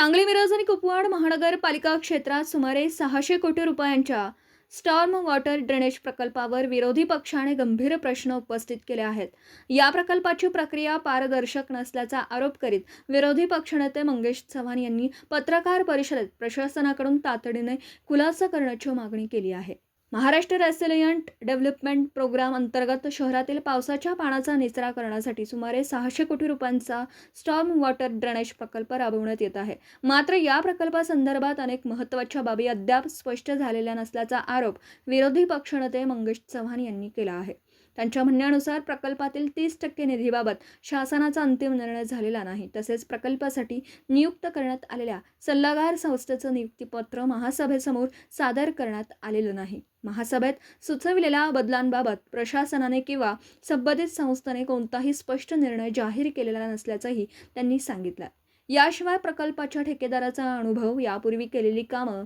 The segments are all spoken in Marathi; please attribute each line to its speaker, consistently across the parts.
Speaker 1: सांगली, मिरज आणि कुपवाड महानगरपालिका क्षेत्रात सुमारे 600 कोटी रुपयांच्या स्टॉर्म वॉटर ड्रेनेज प्रकल्पावर विरोधी पक्षाने गंभीर प्रश्न उपस्थित केले आहेत. या प्रकल्पाची प्रक्रिया पारदर्शक नसल्याचा आरोप करीत विरोधी पक्षनेते मंगेश चव्हाण यांनी पत्रकार परिषदेत प्रशासनाकडून तातडीने खुलासा करण्याची मागणी केली आहे. महाराष्ट्र रेसिलियंट डेव्हलपमेंट प्रोग्राम अंतर्गत शहरातील पावसाच्या पाण्याचा निचरा करण्यासाठी सुमारे 600 कोटी रुपयांचा स्टॉर्म वॉटर ड्रेनेज प्रकल्प राबवण्यात येत आहे. मात्र या प्रकल्पासंदर्भात अनेक महत्त्वाच्या बाबी अद्याप स्पष्ट झालेल्या नसल्याचा आरोप विरोधी पक्षनेते मंगेश चव्हाण यांनी केला आहे. त्यांच्या म्हणण्यानुसार प्रकल्पातील 30% निधीबाबत शासनाचा अंतिम निर्णय झालेला नाही. तसेच प्रकल्पासाठी नियुक्त करण्यात आलेल्या सल्लागार संस्थेचं नियुक्तीपत्र महासभेसमोर सादर करण्यात आलेलं नाही. महासभेत सुचविलेल्या बदलांबाबत प्रशासनाने किंवा संबंधित संस्थेने कोणताही स्पष्ट निर्णय जाहीर केलेला नसल्याचंही त्यांनी सांगितलं. याशिवाय प्रकल्पाच्या ठेकेदाराचा अनुभव, यापूर्वी केलेली कामं,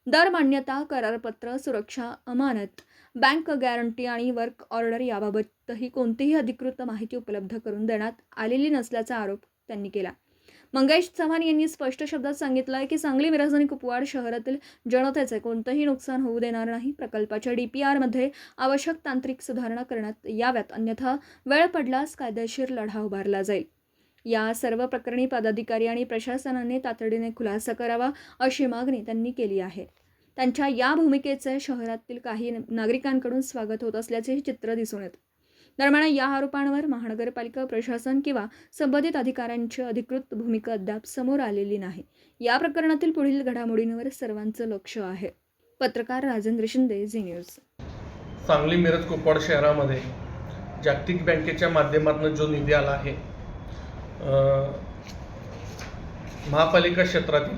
Speaker 1: दर मान्यता, करारपत्र, सुरक्षा, अमानत, बँक गॅरंटी आणि वर्क ऑर्डर याबाबतही कोणतीही अधिकृत माहिती उपलब्ध करून देण्यात आलेली नसल्याचा आरोप त्यांनी केला. मंगेश चव्हाण यांनी स्पष्ट शब्दात सांगितलं की सांगली, मिरज आणि कुपवाड शहरातील जनतेचे कोणतेही नुकसान होऊ देणार नाही. प्रकल्पाच्या DPRमध्ये आवश्यक तांत्रिक सुधारणा करण्यात याव्यात, अन्यथा वेळ पडल्यास कायदेशीर लढा उभारला जाईल. या सर्व प्रकरणी पदाधिकारी आणि प्रशासनाने तातडीने खुलासा करावा अशी मागणी त्यांनी केली आहे. त्यांच्या या भूमिकेचे शहरातील काही नागरिकांकडून स्वागत होत असल्याचे चित्र दिसून येते. दरम्यान या आरोपांवर महानगरपालिका प्रशासन किंवा संबंधित अधिकाऱ्यांची अधिकृत भूमिका अद्याप समोर आलेली नाही. या प्रकरणातील पुढील घडामोडींवर सर्वांचं लक्ष आहे. पत्रकार राजेंद्र शिंदे, झी न्यूज.
Speaker 2: सांगली, मिरज, कुपवाड शहरामध्ये जागतिक बँकेच्या माध्यमातून जो निधी आला आहे, महापालिका क्षेत्रातील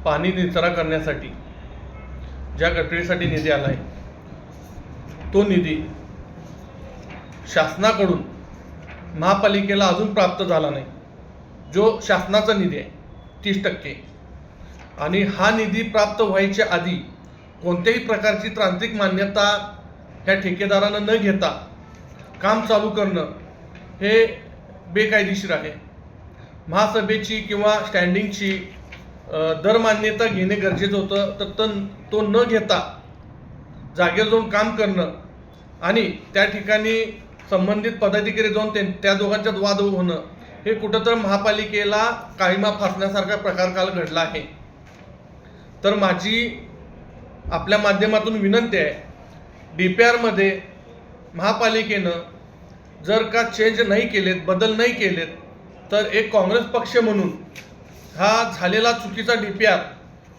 Speaker 2: पाणी निचरा करण्यासाठी ज्या गटरीसाठी निधी आला आहे, तो निधी शासनाकडून महापालिकेला अजून प्राप्त झाला नाही. जो शासनाचा निधी आहे 30%, आणि हा निधी प्राप्त व्हायच्या आधी कोणत्याही प्रकारची तांत्रिक मान्यता ह्या ठेकेदारानं न घेता काम चालू करणं हे बेकायदेशीर आहे. महासभेची किंवा स्टँडिंगची दर मान्यता घेणे गरजेचं होतं, तर तो न घेता जागेवर जाऊन काम करणं आणि त्या ठिकाणी संबंधित पदाधिकारी जाऊन त्या दोघांच्यात वाद होणं हे कुठंतर महापालिकेला काळीमा फासण्यासारखा प्रकार काल घडला आहे. तर माझी आपल्या माध्यमातून विनंती आहे, DPRमध्ये महापालिकेनं जर का चेंज नाही केलेत, बदल नाही केलेत, तर एक काँग्रेस पक्ष म्हणून हा झालेला चुकीचा DPR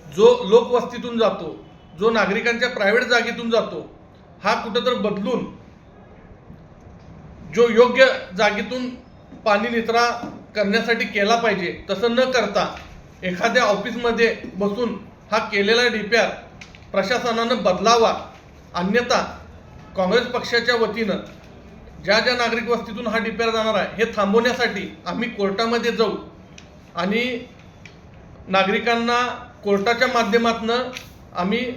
Speaker 2: जो लोकवस्तीतून जातो, जो नागरिकांच्या प्रायव्हेट जागेतून जातो, हा कुठंतर बदलून जो योग्य जागेतून पाणी निचरा करण्यासाठी केला पाहिजे. तसं न करता एखाद्या ऑफिसमध्ये बसून हा केलेला DPR प्रशासनानं बदलावा, अन्यथा काँग्रेस पक्षाच्या वतीनं ज्या नागरिक वस्तीतून हा DPR जाणार आहे हे थांबवण्यासाठी आम्ही कोर्टामध्ये जाऊ आणि नागरिकांना कोर्टाच्या माध्यमातून आम्ही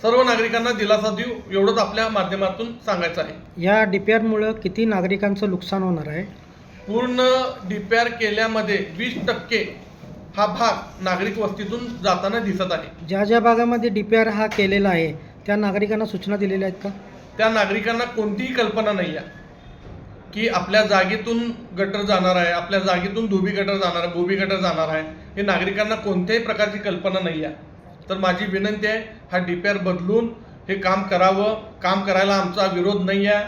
Speaker 2: सर्व नागरिकांना दिलासा देऊ, एवढंच आपल्या माध्यमातून सांगायचं आहे.
Speaker 3: या DPRमुळे किती नागरिकांचं नुकसान होणार आहे?
Speaker 2: पूर्ण DPR केल्यामध्ये 20% हा भाग नागरिक वस्तीतून जाताना दिसत आहे.
Speaker 3: ज्या ज्या भागामध्ये DPR हा केलेला आहे त्या नागरिकांना सूचना दिलेल्या आहेत का?
Speaker 2: त्या नागरिकांना कोणतीही कल्पना नाही आहे की आपल्या जागेतून गटर जाणार आहे, आपल्या जागेतून धोबी गटर जाणार आहे, बोबी गटर जाणार आहे, हे नागरिकांना कोणत्याही प्रकारची कल्पना नाही आहे. तर माझी विनंती आहे, हा DPR बदलून हे काम करावं. काम करायला आमचा विरोध नाही आहे.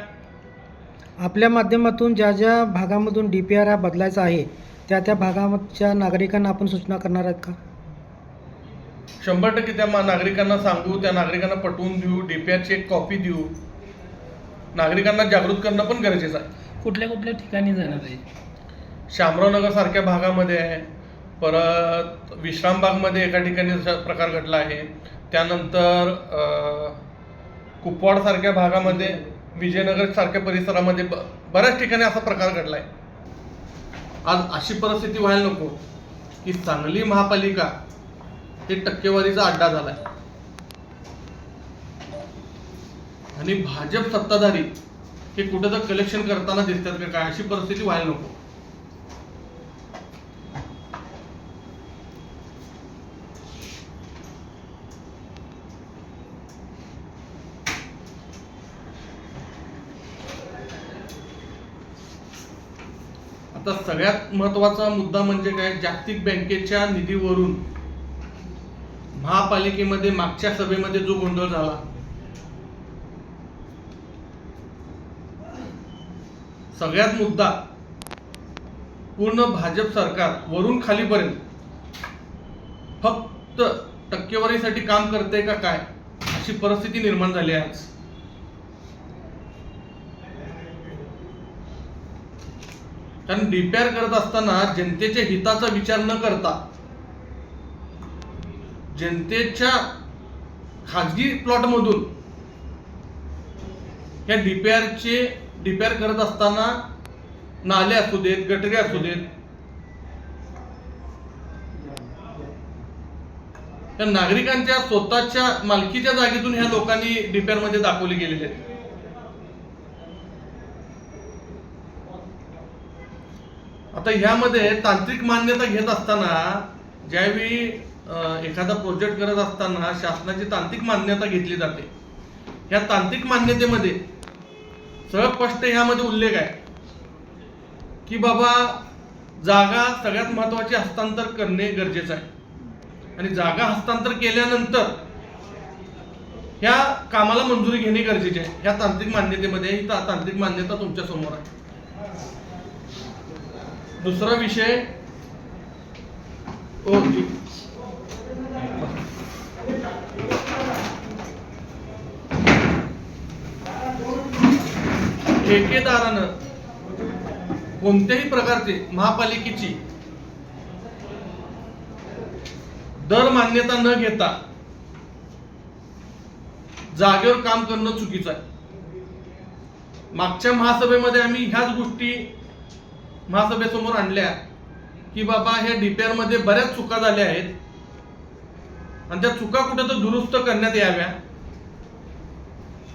Speaker 3: आपल्या माध्यमातून ज्या ज्या भागामधून DPR हा बदलायचा आहे त्या भागाच्या नागरिकांना आपण सूचना करणार आहेत का?
Speaker 2: 100% त्या नागरिकांना सांगू, त्या नागरिकांना पटवून देऊ, DPRची एक कॉपी देऊ. नागरिकांना जागृत करणं पण गरजेचं आहे.
Speaker 4: कुठल्या ठिकाणी जाणार आहे?
Speaker 2: शामरावनगर सारख्या भागामध्ये आहे, परत विश्रामबागमध्ये एका ठिकाणी असा प्रकार घडला आहे. त्यानंतर कुपवाड सारख्या भागामध्ये, विजयनगर सारख्या परिसरामध्ये बऱ्याच ठिकाणी असा प्रकार घडला आहे. आज अशी परिस्थिती व्हायला नको की सांगली महापालिका हे टक्केवारीचा अड्डा झाला आहे आणि भाजप सत्ताधारी हे कुठं तर कलेक्शन करताना दिसतात का काय, अशी परिस्थिती व्हायला नको. आता सगळ्यात महत्त्वाचा मुद्दा म्हणजे काय, जागतिक बँकेच्या निधीवरून महापालिकेमध्ये मागच्या सभेमध्ये जो गोंधळ झाला, सगळ्यात मुद्दा पूर्ण भाजप सरकार वरून खालीपर्यंत फक्त टक्केवारीसाठी काम करते का काय अशी परिस्थिती निर्माण झाली आहे आज. कारण डीपीआर करत असताना जनतेच्या हिताचा विचार न करता जनतेच्या खाजगी प्लॉट मधून या डीपीआर करत असताना नाले असू देत, गटरी असू देत, त्या नागरिकांच्या स्वतःच्या मालकीच्या जागेतून ह्या लोकांनी डीपीआर मध्ये दाखवले गेलेले आहेत. आता ह्यामध्ये तांत्रिक मान्यता घेत असताना, ज्यावेळी एखादा प्रोजेक्ट करत असताना शासनाची तांत्रिक मान्यता घेतली जाते. ह्या तांत्रिक मान्यतेमध्ये सरळ स्पष्ट ह्यामध्ये उल्लेख आहे की बाबा जागा सगळ्यात महत्वाची हस्तांतर करणे गरजेचं आहे आणि जागा हस्तांतर केल्यानंतर ह्या कामाला मंजुरी घेणे गरजेचे आहे. ह्या तांत्रिक मान्यतेमध्ये ही तांत्रिक मान्यता तुमच्या समोर आहे. दुसरा विषय ठेकेदारानं कोणत्याही प्रकारचे महापालिकेची दर मान्यता न घेता जागेवर काम करणं चुकीचं आहे. मागच्या महासभेमध्ये आम्ही ह्याच गोष्टी महासभेसमोर आणल्या की बाबा ह्या डीपीआर मध्ये बऱ्याच चुका झाल्या आहेत आणि त्या चुका कुठे तर दुरुस्त करण्यात याव्या,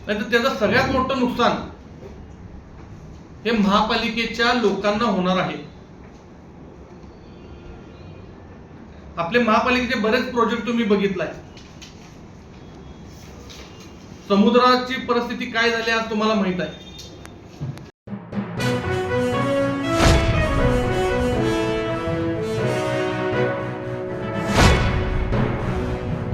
Speaker 2: नाहीतर त्याचं सगळ्यात मोठं नुकसान हे महापालिकेच्या लोकांना होणार आहे. आपले महापालिकेचे बरेच प्रोजेक्ट तुम्ही बघितलाय. समुद्राची परिस्थिती काय झाली आज तुम्हाला माहित आहे.